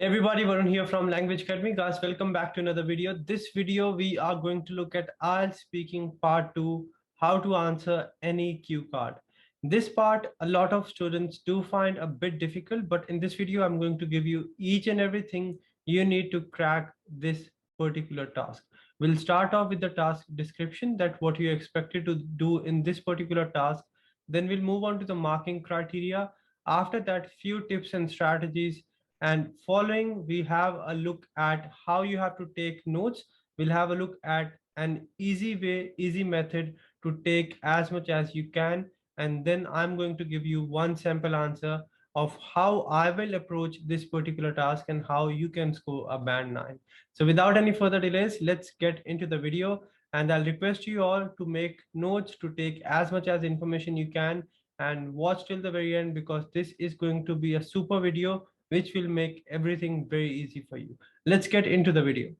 Everybody, Varun here from Language Academy. Guys, welcome back to another video. This video, we are going to look at IELTS speaking part 2, how to answer any cue card. This part, a lot of students do find a bit difficult, but in this video, I'm going to give you each and everything you need to crack this particular task. We'll start off with the task description, that what you expected to do in this particular task. Then we'll move on to the marking criteria. After that, few tips and strategies, and following we have a look at how you have to take notes. We'll have a look at an easy way, easy method to take as much as you can, and then I'm going to give you one sample answer of how I will approach this particular task and how you can score a band 9. So without any further delays, let's get into the video, and I'll request you all to make notes, to take as much as information you can, and watch till the very end, because this is going to be a super video which will make everything very easy for you. Let's get into the video.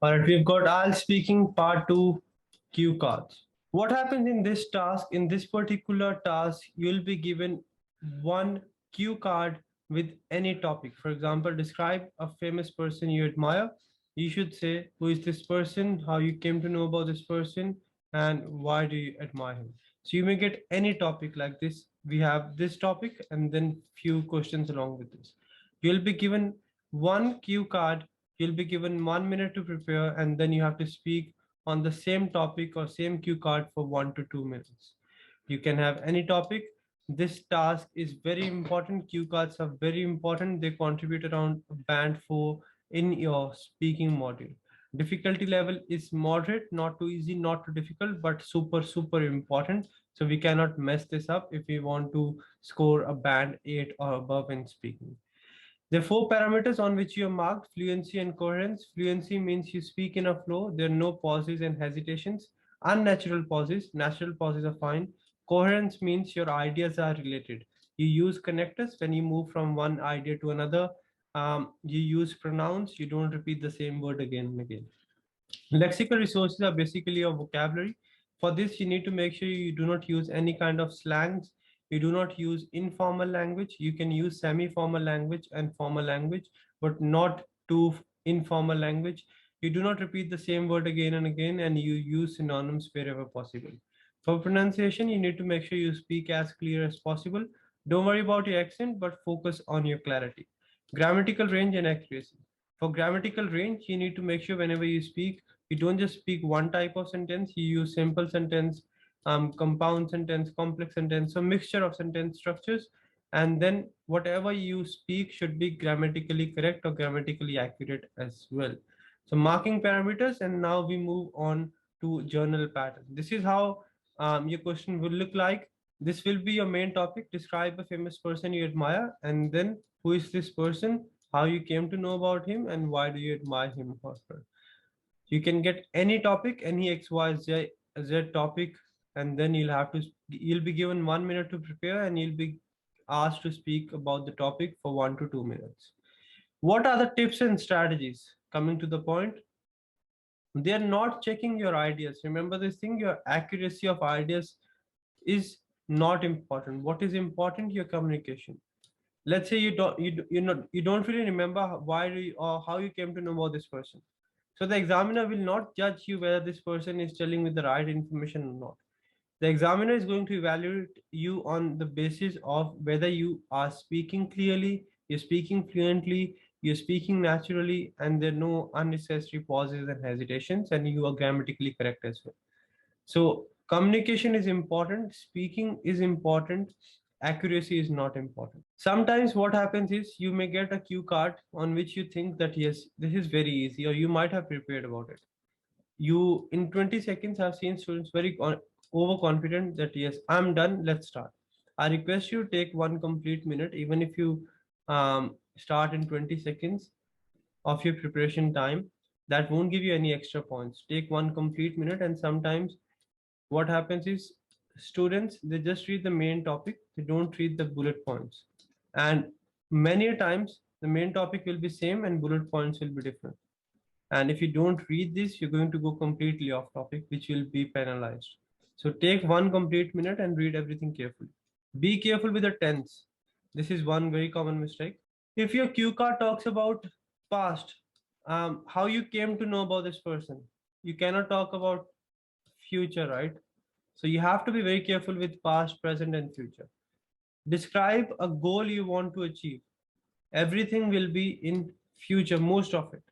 All right, we've got IELTS speaking part 2, cue cards. What happens in this task? In this particular task, you'll be given one cue card with any topic. For example, describe a famous person you admire. You should say, who is this person, how you came to know about this person, and why do you admire him. So you may get any topic like this. We have this topic and then few questions along with this. You'll be given one cue card. You'll be given 1 minute to prepare, and then you have to speak on the same topic or same cue card for 1 to 2 minutes. You can have any topic. This task is very important. Cue cards are very important. They contribute around band 4 in your speaking module. Difficulty level is moderate, not too easy, not too difficult, but super important. So we cannot mess this up if we want to score a band 8 or above in speaking. There are four parameters on which you are marked: fluency and coherence. Fluency means you speak in a flow. There are no pauses and hesitations. Unnatural pauses, natural pauses are fine. Coherence means your ideas are related. You use connectors when you move from one idea to another. You use pronouns. You don't repeat the same word again and again. Lexical resources are basically your vocabulary. For this, you need to make sure you do not use any kind of slangs. You do not use informal language. You can use semi-formal language and formal language, but not too informal language. You do not repeat the same word again and again, and you use synonyms wherever possible. For pronunciation, you need to make sure you speak as clear as possible. Don't worry about your accent, but focus on your clarity. Grammatical range and accuracy. For grammatical range, you need to make sure whenever you speak, you don't just speak one type of sentence. You use simple sentence, compound sentence, complex sentence, so mixture of sentence structures. And then whatever you speak should be grammatically correct or grammatically accurate as well. So marking parameters, and now we move on to journal pattern. This is how your question will look like. This will be your main topic. Describe a famous person you admire, and then who is this person, how you came to know about him, and why do you admire him or her. You can get any topic, any XYZ topic, and then you'll be given 1 minute to prepare, and you'll be asked to speak about the topic for 1 to 2 minutes. What are the tips and strategies? Coming to the point, they are not checking your ideas. Remember this thing, your accuracy of ideas is not important. What is important? Your communication. Let's say you don't really remember or how you came to know about this person. So the examiner will not judge you whether this person is telling with the right information or not. The examiner is going to evaluate you on the basis of whether you are speaking clearly, you're speaking fluently, you're speaking naturally, and there are no unnecessary pauses and hesitations, and you are grammatically correct as well. So communication is important, speaking is important, accuracy is not important. Sometimes what happens is you may get a cue card on which you think that yes, this is very easy, or you might have prepared about it. You in 20 seconds have seen students very overconfident that yes, I'm done, let's start. I request you to take one complete minute, even if you start in 20 seconds of your preparation time, that won't give you any extra points. Take one complete minute. And sometimes what happens is students, they just read the main topic, they don't read the bullet points, and many times the main topic will be same and bullet points will be different. And if you don't read this, you're going to go completely off topic, which will be penalized. So take one complete minute and read everything carefully. Be careful with the tense. This is one very common mistake. If your cue card talks about past, how you came to know about this person, you cannot talk about future, right? So you have to be very careful with past, present, and future. Describe a goal you want to achieve. Everything will be in future, most of it.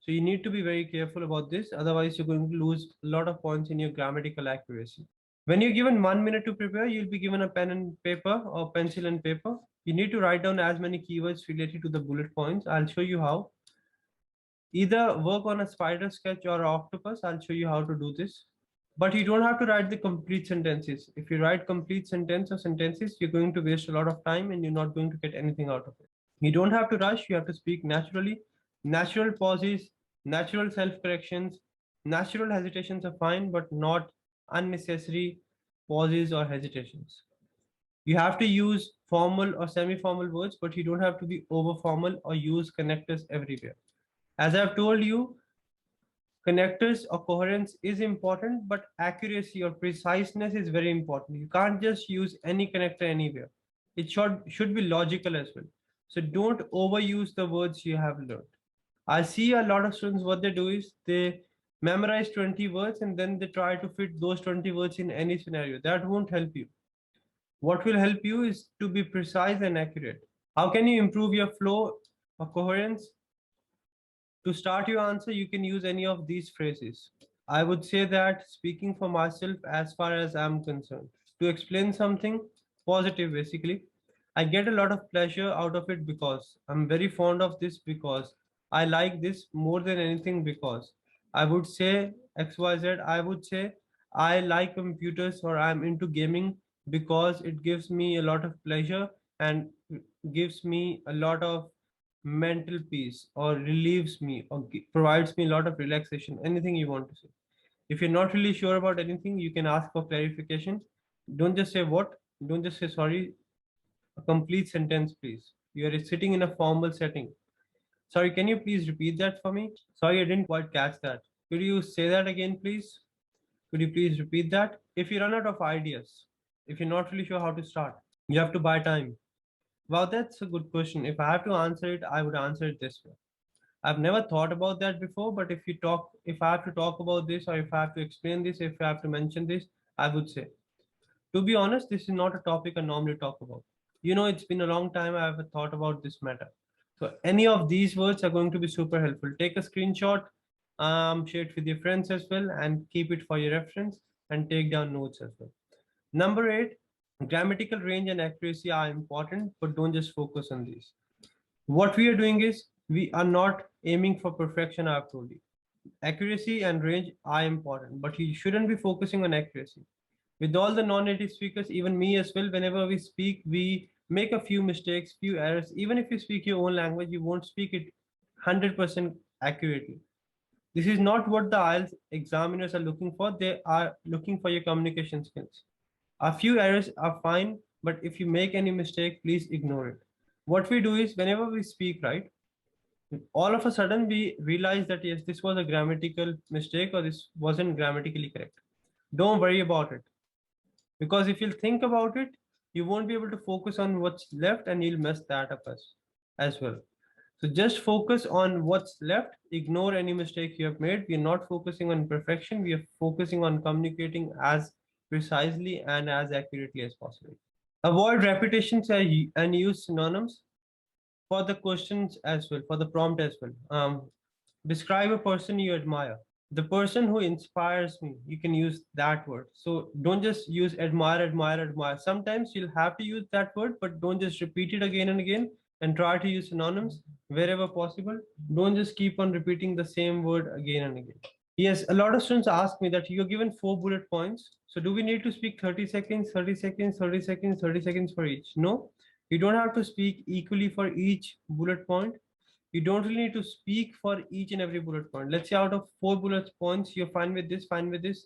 So you need to be very careful about this. Otherwise, you're going to lose a lot of points in your grammatical accuracy. When you're given 1 minute to prepare, you'll be given a pen and paper or pencil and paper. You need to write down as many keywords related to the bullet points. I'll show you how. Either work on a spider sketch or octopus. I'll show you how to do this. But you don't have to write the complete sentences. If you write complete sentence or sentences, you're going to waste a lot of time and you're not going to get anything out of it. You don't have to rush. You have to speak naturally. Natural pauses, natural self-corrections, natural hesitations are fine, but not unnecessary pauses or hesitations. You have to use formal or semi-formal words, but you don't have to be over formal or use connectors everywhere. As I've told you, connectors or coherence is important, but accuracy or preciseness is very important. You can't just use any connector anywhere. It should be logical as well. So don't overuse the words you have learned. I see a lot of students, what they do is they memorize 20 words and then they try to fit those 20 words in any scenario. That won't help you. What will help you is to be precise and accurate. How can you improve your flow or coherence? To start your answer, you can use any of these phrases. I would say that speaking for myself as far as I'm concerned, to explain something positive, basically, I get a lot of pleasure out of it because I'm very fond of this because I like this more than anything because I would say XYZ, I would say I like computers or I'm into gaming because it gives me a lot of pleasure and gives me a lot of mental peace or relieves me or provides me a lot of relaxation, anything you want to say. If you're not really sure about anything, you can ask for clarification. Don't just say what, don't just say sorry. A complete sentence, please. You are sitting in a formal setting. Sorry, can you please repeat that for me? Sorry, I didn't quite catch that. Could you say that again, please? Could you please repeat that? If you run out of ideas, if you're not really sure how to start, you have to buy time. Wow, that's a good question. If I have to answer it, I would answer it this way. I've never thought about that before, but if I have to talk about this, or if I have to explain this, if I have to mention this, I would say, to be honest, this is not a topic I normally talk about. It's been a long time I've thought about this matter. So any of these words are going to be super helpful. Take a screenshot, share it with your friends as well, and keep it for your reference and take down notes as well. Number 8, grammatical range and accuracy are important, but don't just focus on these. What we are doing is we are not aiming for perfection, I've told you. Accuracy and range are important, but you shouldn't be focusing on accuracy. With all the non-native speakers, even me as well, whenever we speak, we make a few mistakes, few errors. Even if you speak your own language, you won't speak it 100% accurately. This is not what the IELTS examiners are looking for. They are looking for your communication skills. A few errors are fine, but if you make any mistake, please ignore it. What we do is whenever we speak, right, all of a sudden we realize that yes, this was a grammatical mistake or this wasn't grammatically correct. Don't worry about it. Because if you'll think about it, you won't be able to focus on what's left and you'll mess that up as well. So just focus on what's left, ignore any mistake you have made. We're not focusing on perfection, we are focusing on communicating as precisely and as accurately as possible. Avoid repetitions and use synonyms for the questions as well, for the prompt as well. Describe a person you admire. The person who inspires me, you can use that word. So don't just use admire, admire, admire. Sometimes you'll have to use that word, but don't just repeat it again and again, and try to use synonyms wherever possible. Don't just keep on repeating the same word again and again. Yes, a lot of students ask me that you're given 4 bullet points. So do we need to speak 30 seconds, 30 seconds, 30 seconds, 30 seconds for each? No, you don't have to speak equally for each bullet point. You don't really need to speak for each and every bullet point. Let's say out of 4 bullet points, you're fine with this,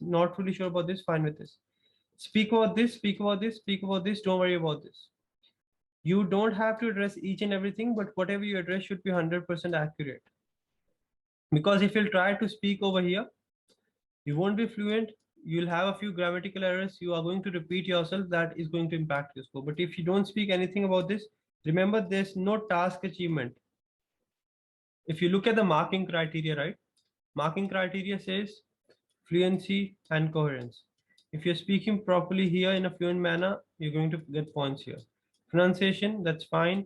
not really sure about this, fine with this. Speak about this, speak about this, speak about this, don't worry about this. You don't have to address each and everything, but whatever you address should be 100% accurate. Because if you'll try to speak over here, you won't be fluent. You'll have a few grammatical errors. You are going to repeat yourself. That is going to impact your score. But if you don't speak anything about this, remember there's no task achievement. If you look at the marking criteria, right? Marking criteria says fluency and coherence. If you're speaking properly here in a fluent manner, you're going to get points here. Pronunciation, that's fine.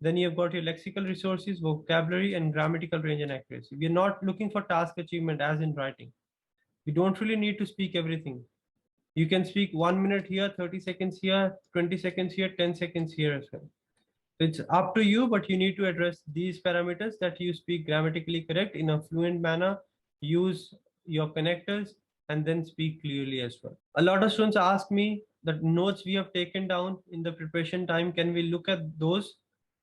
Then you've got your lexical resources, vocabulary, and grammatical range and accuracy. We're not looking for task achievement as in writing. You don't really need to speak everything. You can speak 1 minute here, 30 seconds here, 20 seconds here, 10 seconds here as well. It's up to you, but you need to address these parameters that you speak grammatically correct in a fluent manner, use your connectors, and then speak clearly as well. A lot of students ask me that notes we have taken down in the preparation time, can we look at those?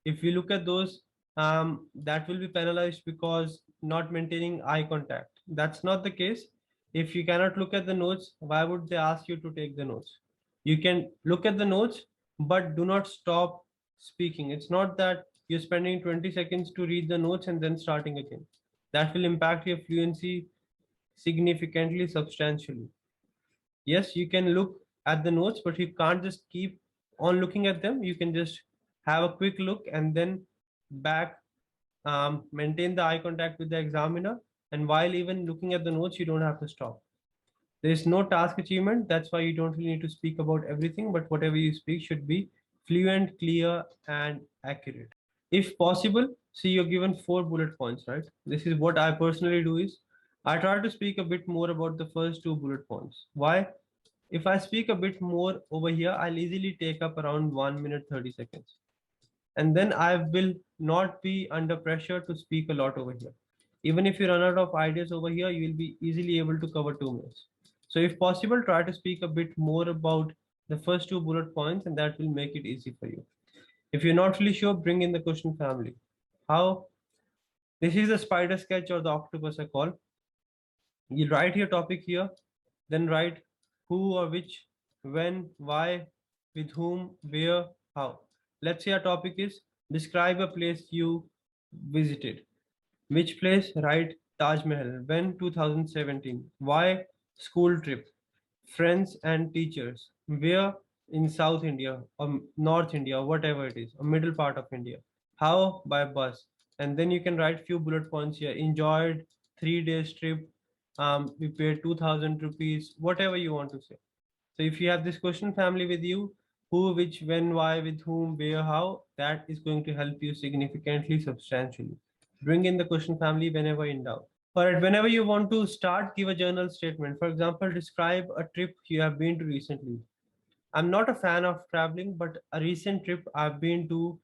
If we look at those, that will be penalized because not maintaining eye contact. That's not the case. If you cannot look at the notes, why would they ask you to take the notes? You can look at the notes, but do not stop speaking. It's not that you're spending 20 seconds to read the notes and then starting again. That will impact your fluency significantly, substantially. Yes, you can look at the notes, but you can't just keep on looking at them. You can just have a quick look and then back, maintain the eye contact with the examiner. And while even looking at the notes, you don't have to stop. There is no task achievement. That's why you don't really need to speak about everything, but whatever you speak should be fluent, clear, and accurate. If possible, see, you're given 4 bullet points, right? This is what I personally do is I try to speak a bit more about the first 2 bullet points. Why? If I speak a bit more over here, I'll easily take up around 1 minute 30 seconds. And then I will not be under pressure to speak a lot over here. Even if you run out of ideas over here, you will be easily able to cover 2 minutes. So if possible, try to speak a bit more about the first 2 bullet points, and that will make it easy for you. If you're not really sure, bring in the question family. How? This is the spider sketch or the octopus I call. You write your topic here, then write who or which, when, why, with whom, where, how. Let's say our topic is describe a place you visited. Which place? Write Taj Mahal. When? 2017. Why? School trip. Friends and teachers. Where? In South India or North India, or whatever it is, or middle part of India. How? By bus. And then you can write few bullet points here. Enjoyed 3 days trip. We paid 2000 rupees, whatever you want to say. So if you have this question family with you, who, which, when, why, with whom, where, how, that is going to help you significantly, substantially. Bring in the question family whenever in doubt. All right, whenever you want to start, give a journal statement. For example, describe a trip you have been to recently. I'm not a fan of traveling, but a recent trip I've been to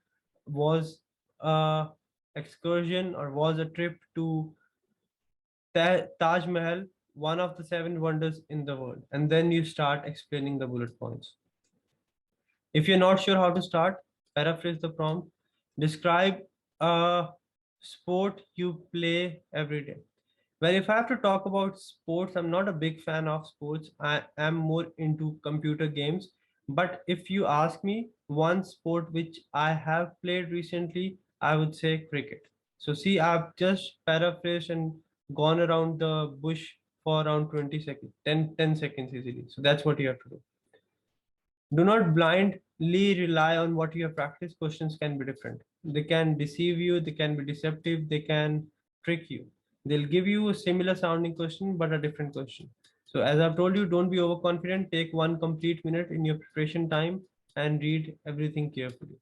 was a excursion or was a trip to Taj Mahal, one of the 7 wonders in the world. And then you start explaining the bullet points. If you're not sure how to start, paraphrase the prompt. Describe a sport you play every day. Well, if I have to talk about sports, I'm not a big fan of sports. I am more into computer games. But if you ask me one sport which I have played recently, I would say cricket. So see, I've just paraphrased and gone around the bush for around 20 seconds, 10 seconds easily. So that's what you have to do. Do not blindly rely on what you have practiced. Questions can be different. They can deceive you, they can be deceptive, they can trick you. They'll give you a similar sounding question, but a different question. So, as I've told you, don't be overconfident. Take 1 complete minute in your preparation time and read everything carefully.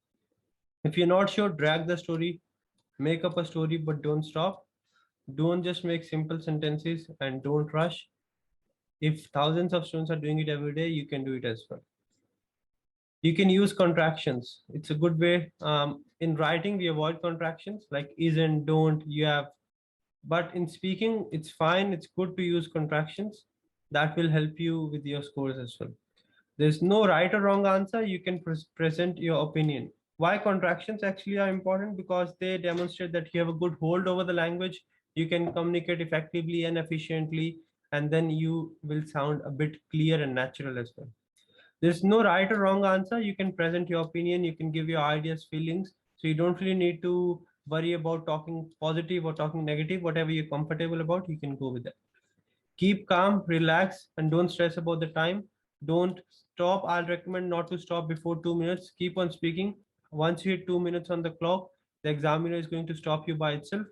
If you're not sure, drag the story, make up a story, but don't stop. Don't just make simple sentences and don't rush. If thousands of students are doing it every day, you can do it as well. You can use contractions. It's a good way. In writing, we avoid contractions like isn't, don't, you have. But in speaking, it's fine. It's good to use contractions. That will help you with your scores as well. There's no right or wrong answer. You can present your opinion. Why contractions actually are important? Because they demonstrate that you have a good hold over the language. You can communicate effectively and efficiently, and then you will sound a bit clear and natural as well. There's no right or wrong answer. You can present your opinion, you can give your ideas, feelings. So you don't really need to worry about talking positive or talking negative. Whatever you're comfortable about, you can go with that. Keep calm, relax, and don't stress about the time. Don't stop. I'll recommend not to stop before 2 minutes. Keep on speaking. Once you hit 2 minutes on the clock, the examiner is going to stop you by itself.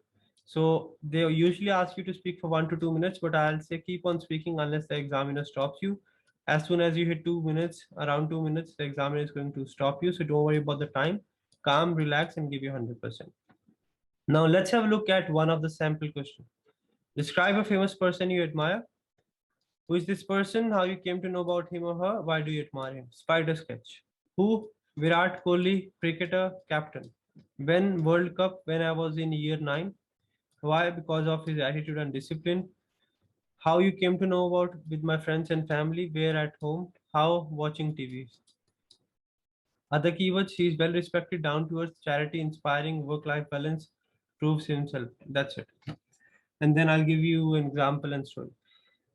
So they usually ask you to speak for 1 to 2 minutes, but I'll say keep on speaking unless the examiner stops you. As soon as you hit 2 minutes, around 2 minutes, the examiner is going to stop you. So don't worry about the time. Calm, relax, and give you 100%. Now let's have a look at one of the sample questions. Describe a famous person you admire. Who is this person? How you came to know about him or her? Why do you admire him? Spider sketch. Who? Virat Kohli, cricketer, captain. When World Cup, when I was in year 9. Why? Because of his attitude and discipline. How you came to know about with my friends and family, where at home, how watching TV. Other keywords, he is well respected, down to earth, charity, inspiring, work life balance, proves himself. That's it. And then I'll give you an example and story.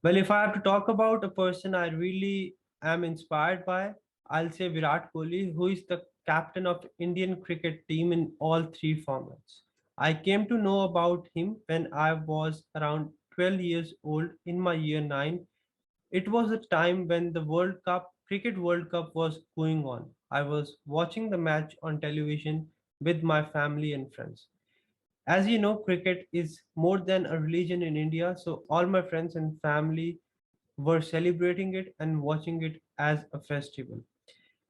Well, if I have to talk about a person I really am inspired by, I'll say Virat Kohli, who is the captain of Indian cricket team in all three formats. I came to know about him when I was around 12 years old in my year 9. It was a time when the World Cup, Cricket World Cup was going on. I was watching the match on television with my family and friends. As you know, cricket is more than a religion in India, so all my friends and family were celebrating it and watching it as a festival.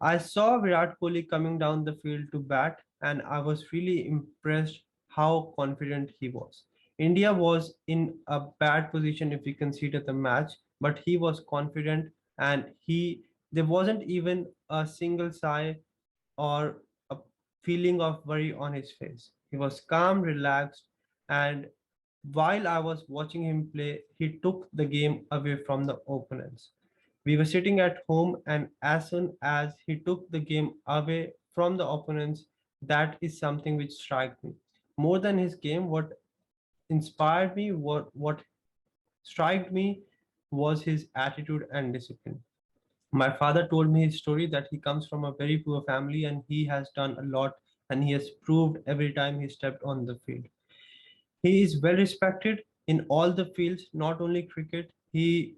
I saw Virat Kohli coming down the field to bat, and I was really impressed how confident he was. India was in a bad position if we consider the match, but he was confident, and he there wasn't even a single sigh or a feeling of worry on his face. He was calm, relaxed, and while I was watching him play, he took the game away from the opponents. We were sitting at home, and as soon as he took the game away from the opponents, that is something which struck me. More than his game, what inspired me, what struck me was his attitude and discipline. My father told me his story that he comes from a very poor family and he has done a lot and he has proved every time he stepped on the field. He is well respected in all the fields, not only cricket. He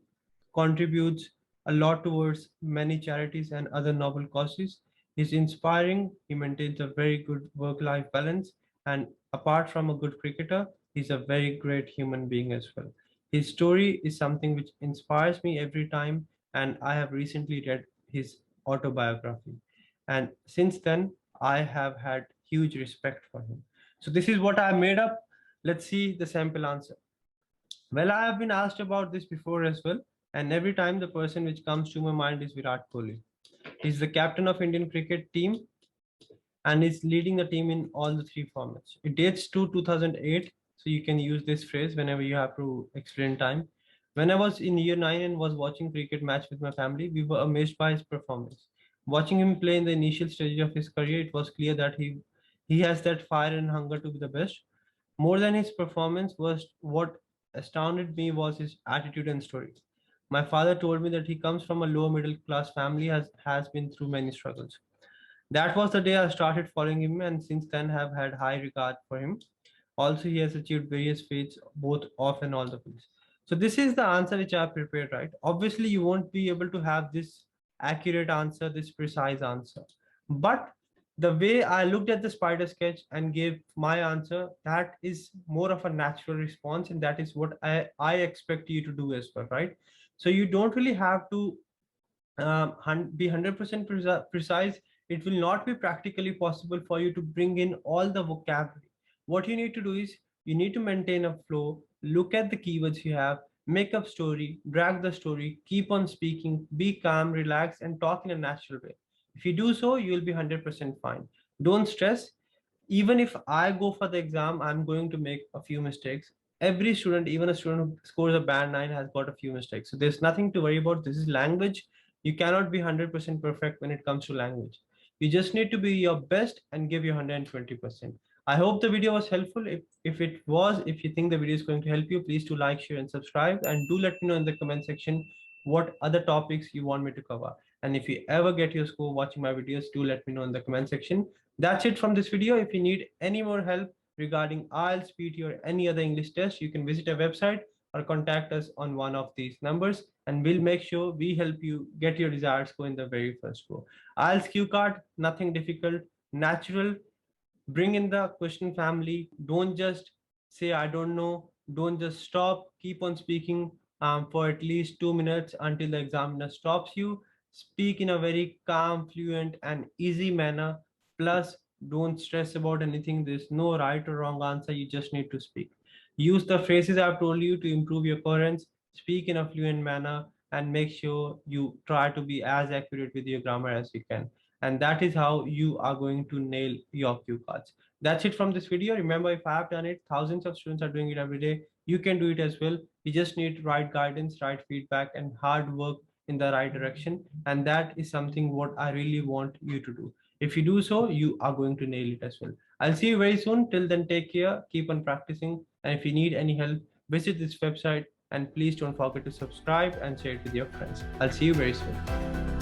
contributes a lot towards many charities and other noble causes. He's inspiring. He maintains a very good work-life balance. And apart from a good cricketer, he's a very great human being as well. His story is something which inspires me every time. And I have recently read his autobiography. And since then, I have had huge respect for him. So this is what I made up. Let's see the sample answer. Well, I have been asked about this before as well, and every time the person which comes to my mind is Virat Kohli. He's the captain of Indian cricket team and is leading the team in all the three formats. It dates to 2008, so you can use this phrase whenever you have to explain time. When I was in year 9 and was watching cricket match with my family, we were amazed by his performance. Watching him play in the initial stage of his career, it was clear that he has that fire and hunger to be the best. More than his performance was what astounded me was his attitude and story. My father told me that he comes from a lower middle class family, has been through many struggles. That was the day I started following him, and since then have had high regard for him. Also, he has achieved various feats both off and on the fields. So this is the answer which I have prepared, right? Obviously, you won't be able to have this accurate answer, this precise answer. But the way I looked at the spider sketch and gave my answer, that is more of a natural response, and that is what I expect you to do as well, right? So you don't really have to be 100% precise. It will not be practically possible for you to bring in all the vocabulary. What you need to do is you need to maintain a flow, look at the keywords you have, make up story, drag the story, keep on speaking, be calm, relax, and talk in a natural way. If you do so, you will be 100% fine. Don't stress. Even if I go for the exam, I'm going to make a few mistakes. Every student, even a student who scores a band 9, has got a few mistakes. So there's nothing to worry about. This is language. You cannot be 100% perfect when it comes to language. You just need to be your best and give your 120%. I hope the video was helpful. If it was, if you think the video is going to help you, please do like, share, and subscribe. And do let me know in the comment section what other topics you want me to cover. And if you ever get your score watching my videos, do let me know in the comment section. That's it from this video. If you need any more help, regarding IELTS, PT, or any other English test, you can visit our website or contact us on one of these numbers, and we'll make sure we help you get your desired score in the very first go. IELTS Q card, nothing difficult, natural. Bring in the question family. Don't just say I don't know. Don't just stop. Keep on speaking for at least 2 minutes until the examiner stops you. Speak in a very calm, fluent, and easy manner. Plus, don't stress about anything. There's no right or wrong answer. You just need to speak. Use the phrases I've told you to improve your coherence. Speak in a fluent manner and make sure you try to be as accurate with your grammar as you can. And that is how you are going to nail your cue cards. That's it from this video. Remember, if I have done it, thousands of students are doing it every day. You can do it as well. You just need right guidance, right feedback, and hard work in the right direction. And that is something what I really want you to do. If you do so, you are going to nail it as well. I'll see you very soon. Till then, take care, keep on practicing. And if you need any help, visit this website, and please don't forget to subscribe and share it with your friends. I'll see you very soon.